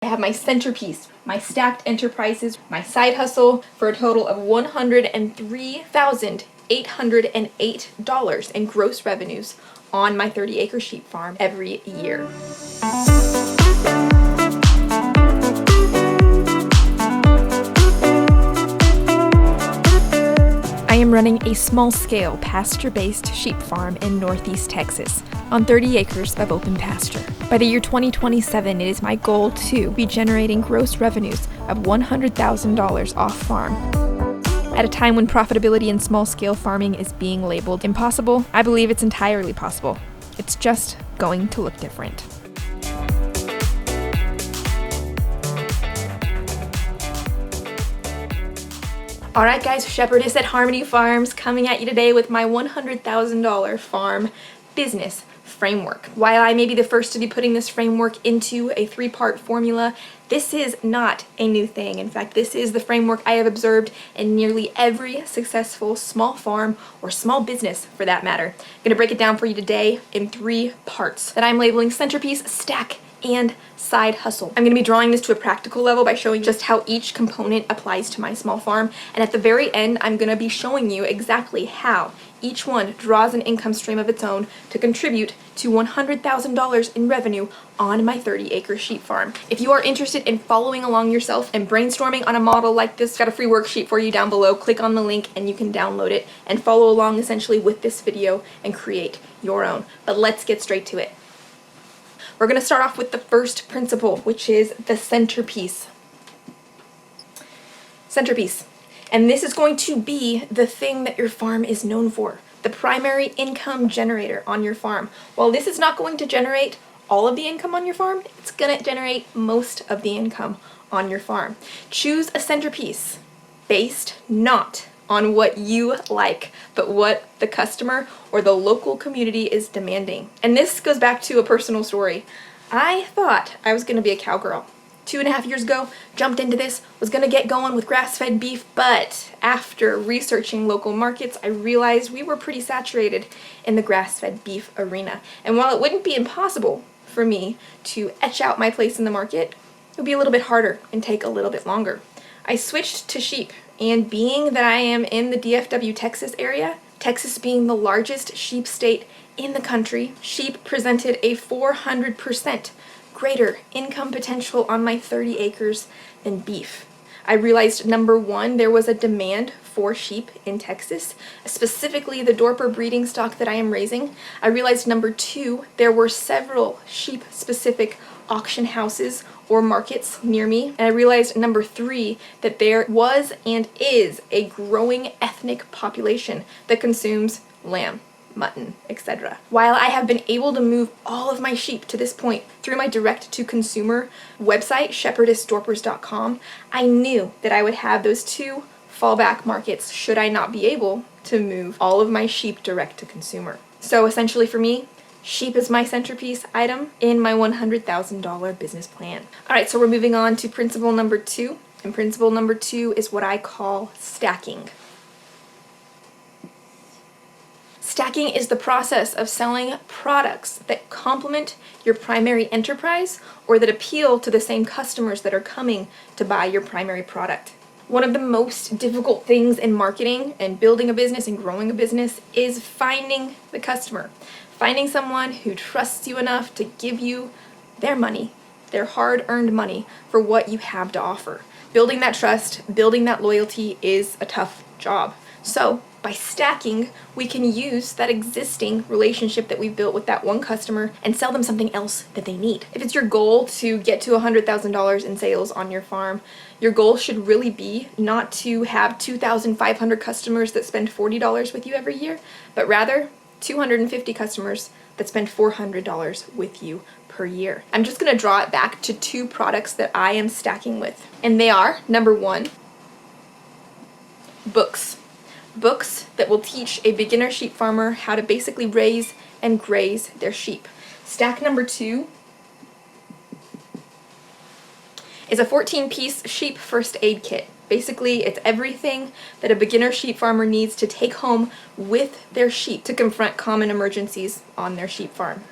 I have my Centerpiece, my stacked enterprises, my side hustle for a total of $103,808 in gross revenues on my 30-acre sheep farm every year. I am running a small-scale pasture-based sheep farm in Northeast Texas on 30 acres of open pasture. By the year 2027, it is my goal to be generating gross revenues of $100,000 off-farm. At a time when profitability in small-scale farming is being labeled impossible, I believe it's entirely possible. It's just going to look different. Alright guys, Shepherdess at Harmony Farms coming at you today with my $100,000 farm business framework. While I may be the first to be putting this framework into a 3-part formula, this is not a new thing. In fact, this is the framework I have observed in nearly every successful small farm or small business for that matter. I'm going to break it down for you today in 3 parts that I'm labeling Centerpiece, Stack, and Side Hustle. I'm going to be drawing this to a practical level by showing just how each component applies to my small farm, and at the very end I'm going to be showing you exactly how each one draws an income stream of its own to contribute to $100,000 in revenue on my 30-acre sheep farm. If you are interested in following along yourself and brainstorming on a model like this, I've got a free worksheet for you down below. Click on the link and you can download it and follow along essentially with this video and create your own. But let's get straight to it. We're going to start off with the first principle, which is the centerpiece. Centerpiece. And this is going to be the thing that your farm is known for, the primary income generator on your farm. While this is not going to generate all of the income on your farm, it's going to generate most of the income on your farm. Choose a centerpiece based not on what you like, but what the customer or the local community is demanding. And this goes back to a personal story. I thought I was gonna be a cowgirl. 2.5 years ago, jumped into this, was gonna get going with grass-fed beef, but after researching local markets, I realized we were pretty saturated in the grass-fed beef arena. And while it wouldn't be impossible for me to etch out my place in the market, it would be a little bit harder and take a little bit longer. I switched to sheep. And being that I am in the DFW, Texas area, Texas being the largest sheep state in the country, sheep presented a 400% greater income potential on my 30 acres than beef. I realized, number one, there was a demand for sheep in Texas, specifically the Dorper breeding stock that I am raising. I realized, number two, there were several sheep-specific auction houses or markets near me. And I realized, number three, that there was and is a growing ethnic population that consumes lamb, mutton, etc. While I have been able to move all of my sheep to this point through my direct-to-consumer website, shepherdessdorpers.com, I knew that I would have those 2 fallback markets should I not be able to move all of my sheep direct-to-consumer. So essentially for me, sheep is my centerpiece item in my $100,000 business plan. Alright, so we're moving on to principle number 2. And principle number 2 is what I call stacking. Stacking is the process of selling products that complement your primary enterprise or that appeal to the same customers that are coming to buy your primary product. One of the most difficult things in marketing and building a business and growing a business is finding the customer. Finding someone who trusts you enough to give you their money, their hard-earned money, for what you have to offer. Building that trust, building that loyalty is a tough job. So, by stacking, we can use that existing relationship that we've built with that one customer and sell them something else that they need. If it's your goal to get to $100,000 in sales on your farm, your goal should really be not to have 2,500 customers that spend $40 with you every year, but rather 250 customers that spend $400 with you per year. I'm just going to draw it back to 2 products that I am stacking with. And they are, number 1, books. Books that will teach a beginner sheep farmer how to basically raise and graze their sheep. Stack number 2 is a 14-piece sheep first aid kit. Basically, it's everything that a beginner sheep farmer needs to take home with their sheep to confront common emergencies on their sheep farm.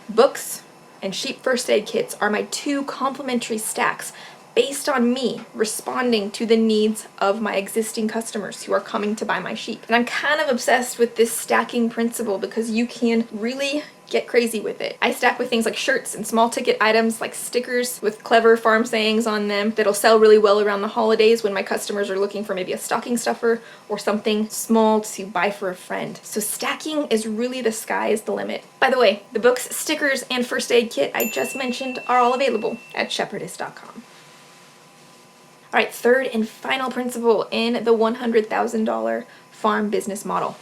Books, and sheep first aid kits are my two complementary stacks based on me responding to the needs of my existing customers who are coming to buy my sheep. And I'm kind of obsessed with this stacking principle because you can really get crazy with it. I stack with things like shirts and small ticket items like stickers with clever farm sayings on them that'll sell really well around the holidays when my customers are looking for maybe a stocking stuffer or something small to buy for a friend. So stacking is really the sky is the limit. By the way, the books, stickers, and first aid kit I just mentioned are all available at shepherdess.com. All right, third and final principle in the $100,000 farm business model.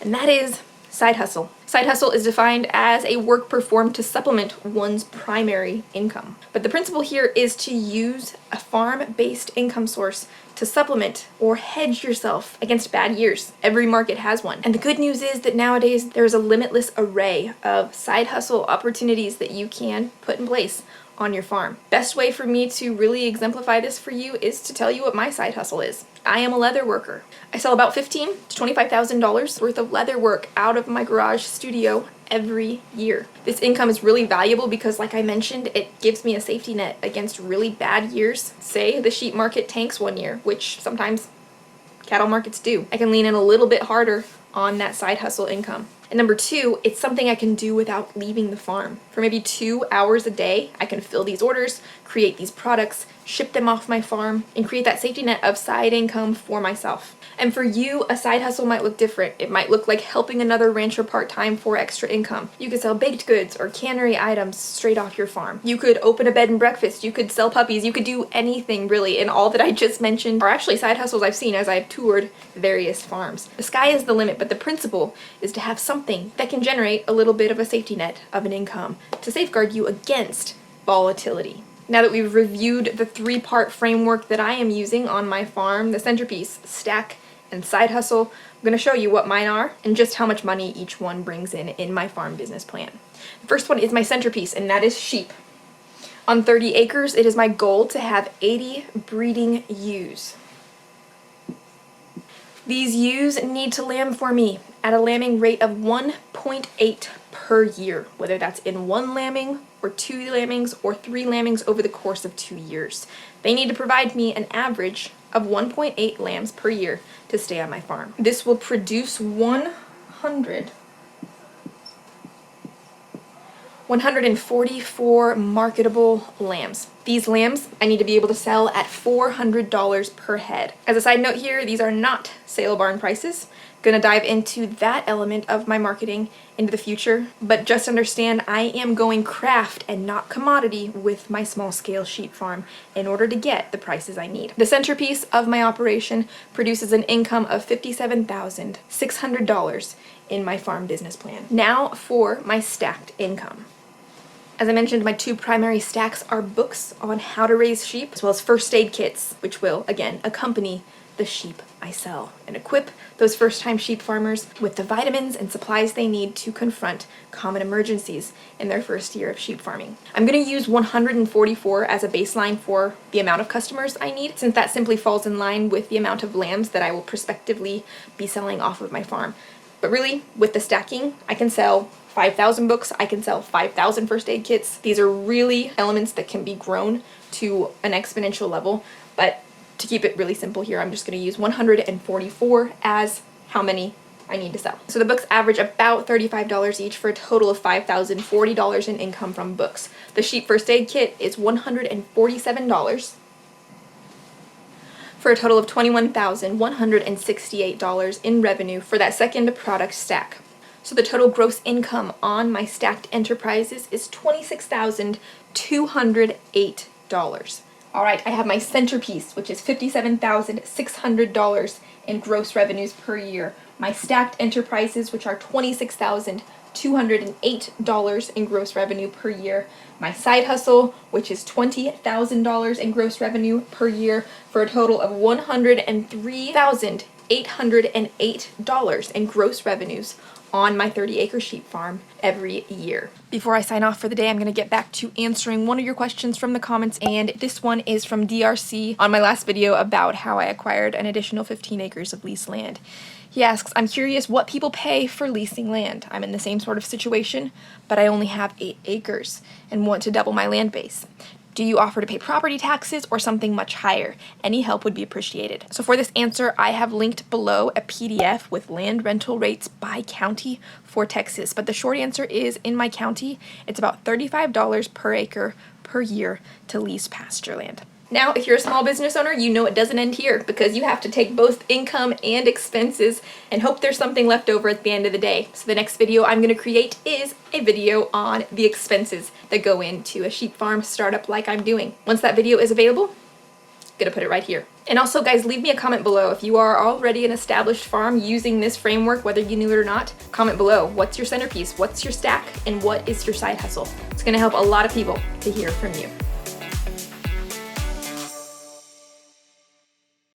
And that is side hustle. Side hustle is defined as a work performed to supplement one's primary income. But the principle here is to use a farm-based income source to supplement or hedge yourself against bad years. Every market has one. And the good news is that nowadays there's a limitless array of side hustle opportunities that you can put in place on your farm. Best way for me to really exemplify this for you is to tell you what my side hustle is. I am a leather worker. I sell about $15,000 to $25,000 worth of leather work out of my garage studio every year. This income is really valuable because, like I mentioned, it gives me a safety net against really bad years. Say the sheep market tanks one year, which sometimes cattle markets do. I can lean in a little bit harder on that side hustle income. And number two, it's something I can do without leaving the farm. For maybe 2 hours a day, I can fill these orders, create these products, ship them off my farm, and create that safety net of side income for myself. And for you, a side hustle might look different. It might look like helping another rancher part-time for extra income. You could sell baked goods or cannery items straight off your farm. You could open a bed and breakfast. You could sell puppies. You could do anything really. And all that I just mentioned are actually side hustles I've seen as I've toured various farms. The sky is the limit, but the principle is to have something that can generate a little bit of a safety net of an income to safeguard you against volatility. Now that we've reviewed the 3-part framework that I am using on my farm, the Centerpiece, stack, and side hustle, I'm going to show you what mine are and just how much money each one brings in my farm business plan. The first one is my Centerpiece, and that is sheep. On 30 acres, it is my goal to have 80 breeding ewes. These ewes need to lamb for me at a lambing rate of 1.8 per year, whether that's in 1 lambing or 2 lambings or 3 lambings over the course of 2 years. They need to provide me an average of 1.8 lambs per year to stay on my farm. This will produce 144 marketable lambs. These lambs I need to be able to sell at $400 per head. As a side note here, these are not sale barn prices. Gonna dive into that element of my marketing into the future, but just understand I am going craft and not commodity with my small scale sheep farm in order to get the prices I need. The Centerpiece of my operation produces an income of $57,600 in my farm business plan. Now for my stacked income. As I mentioned, my 2 primary stacks are books on how to raise sheep, as well as first aid kits, which will, again, accompany the sheep I sell and equip those first-time sheep farmers with the vitamins and supplies they need to confront common emergencies in their first year of sheep farming. I'm going to use 144 as a baseline for the amount of customers I need, since that simply falls in line with the amount of lambs that I will prospectively be selling off of my farm. But really, with the stacking, I can sell 5,000 books, I can sell 5,000 first aid kits. These are really elements that can be grown to an exponential level, but to keep it really simple here, I'm just going to use 144 as how many I need to sell. So the books average about $35 each for a total of $5,040 in income from books. The sheep first aid kit is $147 for a total of $21,168 in revenue for that second product stack. So the total gross income on my stacked enterprises is $26,208. All right, I have my Centerpiece, which is $57,600 in gross revenues per year. My stacked enterprises, which are $26,208 in gross revenue per year. My side hustle, which is $20,000 in gross revenue per year, for a total of $103,808 in gross revenues on my 30-acre sheep farm every year. Before I sign off for the day, I'm going to get back to answering one of your questions from the comments, and this one is from DRC on my last video about how I acquired an additional 15 acres of leased land. He asks, I'm curious what people pay for leasing land. I'm in the same sort of situation, but I only have 8 acres and want to double my land base. Do you offer to pay property taxes or something much higher? Any help would be appreciated. So for this answer, I have linked below a PDF with land rental rates by county for Texas. But the short answer is, in my county, it's about $35 per acre per year to lease pasture land. Now, if you're a small business owner, you know it doesn't end here, because you have to take both income and expenses and hope there's something left over at the end of the day. So the next video I'm going to create is a video on the expenses that go into a sheep farm startup like I'm doing. Once that video is available, I'm going to put it right here. And also, guys, leave me a comment below. If you are already an established farm using this framework, whether you knew it or not, comment below. What's your centerpiece? What's your stack? And what is your side hustle? It's going to help a lot of people to hear from you.